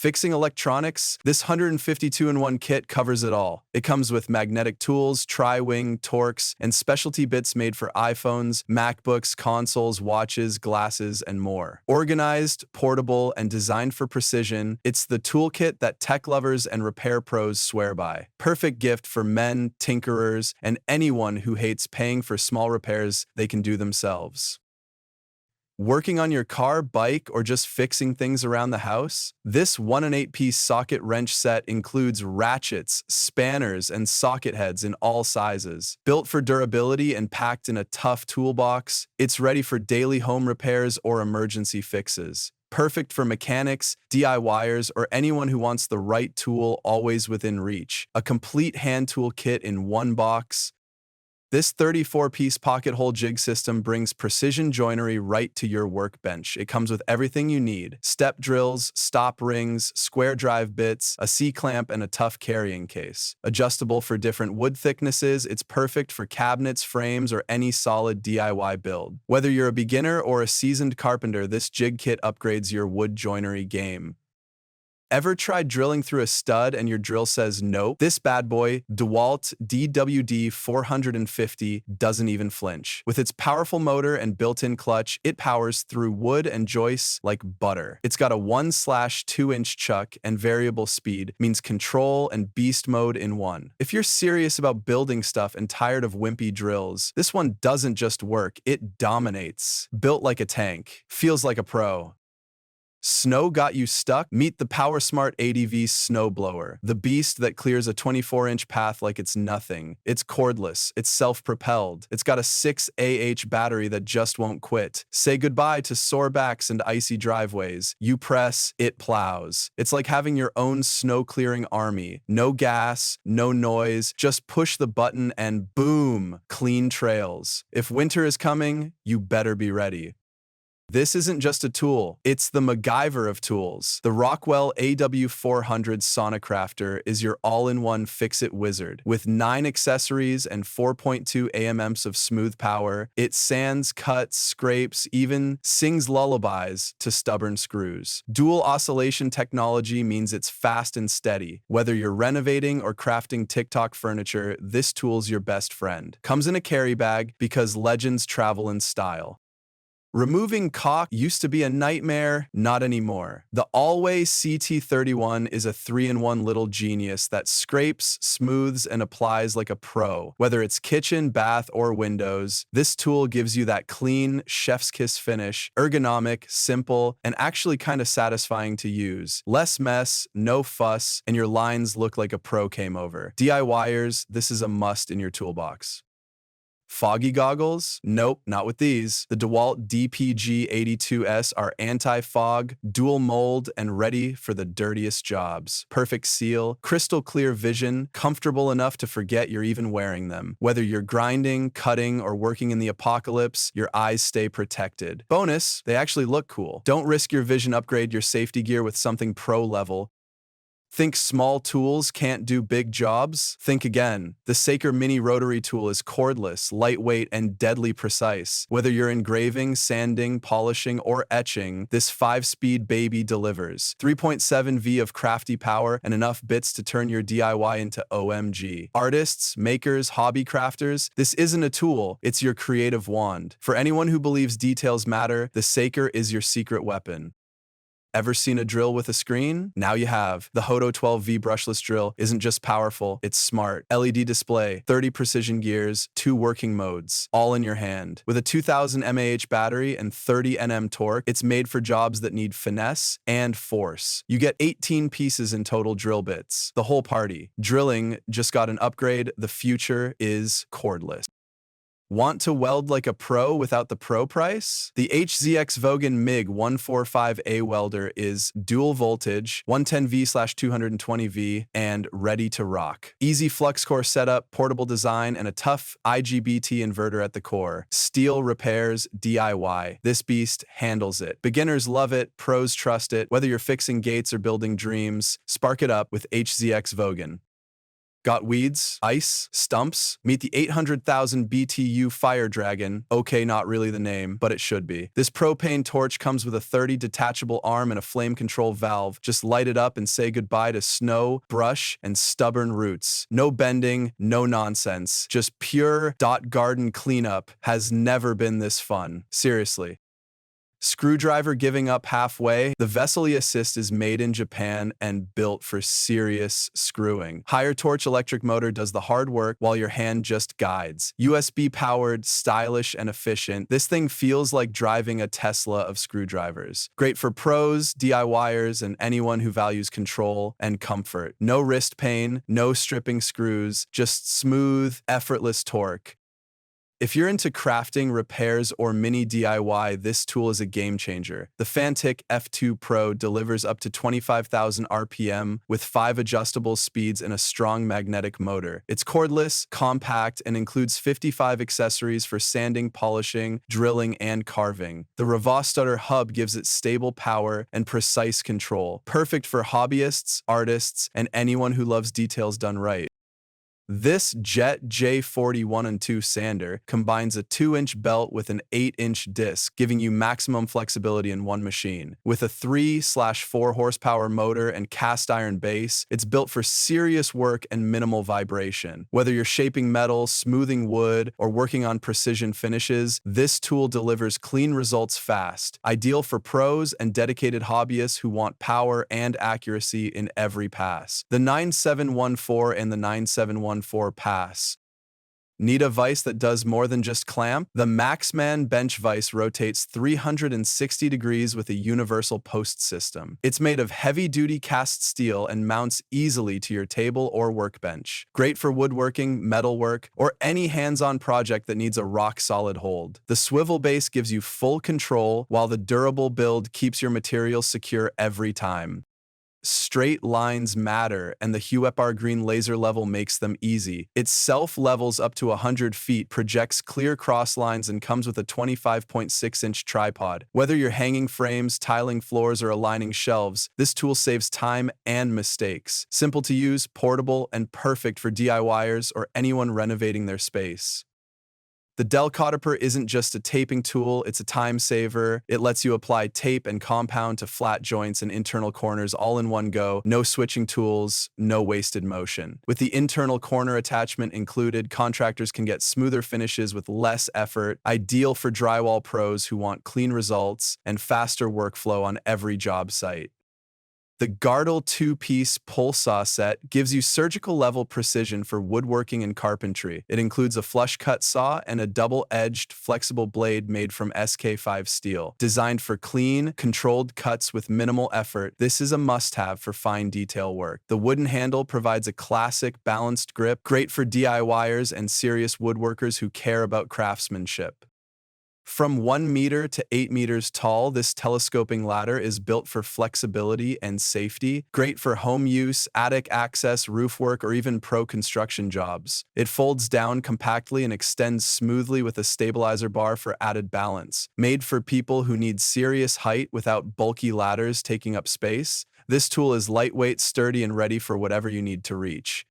Fixing electronics? This 152-in-1 kit covers it all. It comes with magnetic tools, tri-wing, Torx, and specialty bits made for iPhones, MacBooks, consoles, watches, glasses, and more. Organized, portable, and designed for precision, it's the toolkit that tech lovers and repair pros swear by. Perfect gift for men, tinkerers, and anyone who hates paying for small repairs they can do themselves. Working on your car, bike, or just fixing things around the house? This 1 and 8-piece socket wrench set includes ratchets, spanners, and socket heads in all sizes. Built for durability and packed in a tough toolbox, it's ready for daily home repairs or emergency fixes. Perfect for mechanics, DIYers, or anyone who wants the right tool always within reach. A complete hand tool kit in one box. This 34-piece pocket hole jig system brings precision joinery right to your workbench. It comes with everything you need: step drills, stop rings, square drive bits, a C-clamp, and a tough carrying case. Adjustable for different wood thicknesses, it's perfect for cabinets, frames, or any solid DIY build. Whether you're a beginner or a seasoned carpenter, this jig kit upgrades your wood joinery game. Ever tried drilling through a stud and your drill says nope? This bad boy, DEWALT DWD 450, doesn't even flinch. With its powerful motor and built-in clutch, it powers through wood and joists like butter. It's got a 1/2-inch chuck, and variable speed means control and beast mode in one. If you're serious about building stuff and tired of wimpy drills, this one doesn't just work, it dominates. Built like a tank. Feels like a pro. Snow got you stuck? Meet the PowerSmart ADV snowblower, the beast that clears a 24-inch path like it's nothing. It's cordless, it's self-propelled, it's got a 6Ah battery that just won't quit. Say goodbye to sore backs and icy driveways. You press, it plows. It's like having your own snow-clearing army. No gas, no noise, just push the button and boom, clean trails. If winter is coming, you better be ready. This isn't just a tool, it's the MacGyver of tools. The Rockwell AW400 Sonocrafter is your all-in-one fix-it wizard. With 9 accessories and 4.2 AMs of smooth power, it sands, cuts, scrapes, even sings lullabies to stubborn screws. Dual oscillation technology means it's fast and steady. Whether you're renovating or crafting TikTok furniture, this tool's your best friend. Comes in a carry bag because legends travel in style. Removing caulk used to be a nightmare, not anymore. The Always CT31 is a 3-in-1 little genius that scrapes, smooths, and applies like a pro. Whether it's kitchen, bath, or windows, this tool gives you that clean, chef's kiss finish, ergonomic, simple, and actually kind of satisfying to use. Less mess, no fuss, and your lines look like a pro came over. DIYers, this is a must in your toolbox. Foggy goggles? Nope, not with these. The DEWALT DPG82S are anti-fog, dual mold, and ready for the dirtiest jobs. Perfect seal, crystal clear vision, comfortable enough to forget you're even wearing them. Whether you're grinding, cutting, or working in the apocalypse, your eyes stay protected. Bonus, they actually look cool. Don't risk your vision, upgrade your safety gear with something pro-level. Think small tools can't do big jobs? Think again. The Saker Mini Rotary Tool is cordless, lightweight, and deadly precise. Whether you're engraving, sanding, polishing, or etching, this 5-speed baby delivers. 3.7 V of crafty power and enough bits to turn your DIY into OMG. Artists, makers, hobby crafters, this isn't a tool, it's your creative wand. For anyone who believes details matter, the Saker is your secret weapon. Ever seen a drill with a screen? Now you have. The Hodo 12V brushless drill isn't just powerful, it's smart. LED display, 30 precision gears, 2 working modes, all in your hand. With a 2000 mAh battery and 30 Nm torque, it's made for jobs that need finesse and force. You get 18 pieces in total drill bits. The whole party. Drilling just got an upgrade. The future is cordless. Want to weld like a pro without the pro price? The HZX Vogan MIG 145A welder is dual voltage, 110V/220V, and ready to rock. Easy flux core setup, portable design, and a tough IGBT inverter at the core. Steel repairs, DIY. This beast handles it. Beginners love it, pros trust it. Whether you're fixing gates or building dreams, spark it up with HZX Vogan. Got weeds, ice, stumps? Meet the 800,000 BTU Fire Dragon. Okay, not really the name, but it should be. This propane torch comes with a 30 detachable arm and a flame control valve. Just light it up and say goodbye to snow, brush, and stubborn roots. No bending, no nonsense. Just pure garden cleanup. Has never been this fun. Seriously. Screwdriver giving up halfway. The Vesely Assist is made in Japan and built for serious screwing. Higher torch electric motor does the hard work while your hand just guides. USB powered, stylish, and efficient. This thing feels like driving a Tesla of screwdrivers. Great for pros, DIYers, and anyone who values control and comfort. No wrist pain, no stripping screws, just smooth, effortless torque. If you're into crafting, repairs, or mini DIY, this tool is a game changer. The Fantic F2 Pro delivers up to 25,000 RPM with 5 adjustable speeds and a strong magnetic motor. It's cordless, compact, and includes 55 accessories for sanding, polishing, drilling, and carving. The Ravostutter hub gives it stable power and precise control, perfect for hobbyists, artists, and anyone who loves details done right. This Jet J41 sander combines a 2-inch belt with an 8-inch disc, giving you maximum flexibility in one machine. With a 3/4 horsepower motor and cast iron base, it's built for serious work and minimal vibration. Whether you're shaping metal, smoothing wood, or working on precision finishes, this tool delivers clean results fast. Ideal for pros and dedicated hobbyists who want power and accuracy in every pass. The 9714 and the 9714 pass. Need a vise that does more than just clamp? The Maxman bench vise rotates 360 degrees with a universal post system. It's made of heavy-duty cast steel and mounts easily to your table or workbench. Great for woodworking, metalwork, or any hands-on project that needs a rock-solid hold. The swivel base gives you full control, while the durable build keeps your materials secure every time. Straight lines matter, and the HUEPR green laser level makes them easy. It self-levels up to 100 feet, projects clear cross lines, and comes with a 25.6-inch tripod. Whether you're hanging frames, tiling floors, or aligning shelves, this tool saves time and mistakes. Simple to use, portable, and perfect for DIYers or anyone renovating their space. The Delcottoper isn't just a taping tool, it's a time saver. It lets you apply tape and compound to flat joints and internal corners all in one go. No switching tools, no wasted motion. With the internal corner attachment included, contractors can get smoother finishes with less effort. Ideal for drywall pros who want clean results and faster workflow on every job site. The Gardel 2-piece pull saw set gives you surgical-level precision for woodworking and carpentry. It includes a flush-cut saw and a double-edged, flexible blade made from SK5 steel. Designed for clean, controlled cuts with minimal effort, this is a must-have for fine detail work. The wooden handle provides a classic, balanced grip, great for DIYers and serious woodworkers who care about craftsmanship. From 1 meter to 8 meters tall, this telescoping ladder is built for flexibility and safety, great for home use, attic access, roof work, or even pro construction jobs. It folds down compactly and extends smoothly with a stabilizer bar for added balance. Made for people who need serious height without bulky ladders taking up space, this tool is lightweight, sturdy, and ready for whatever you need to reach.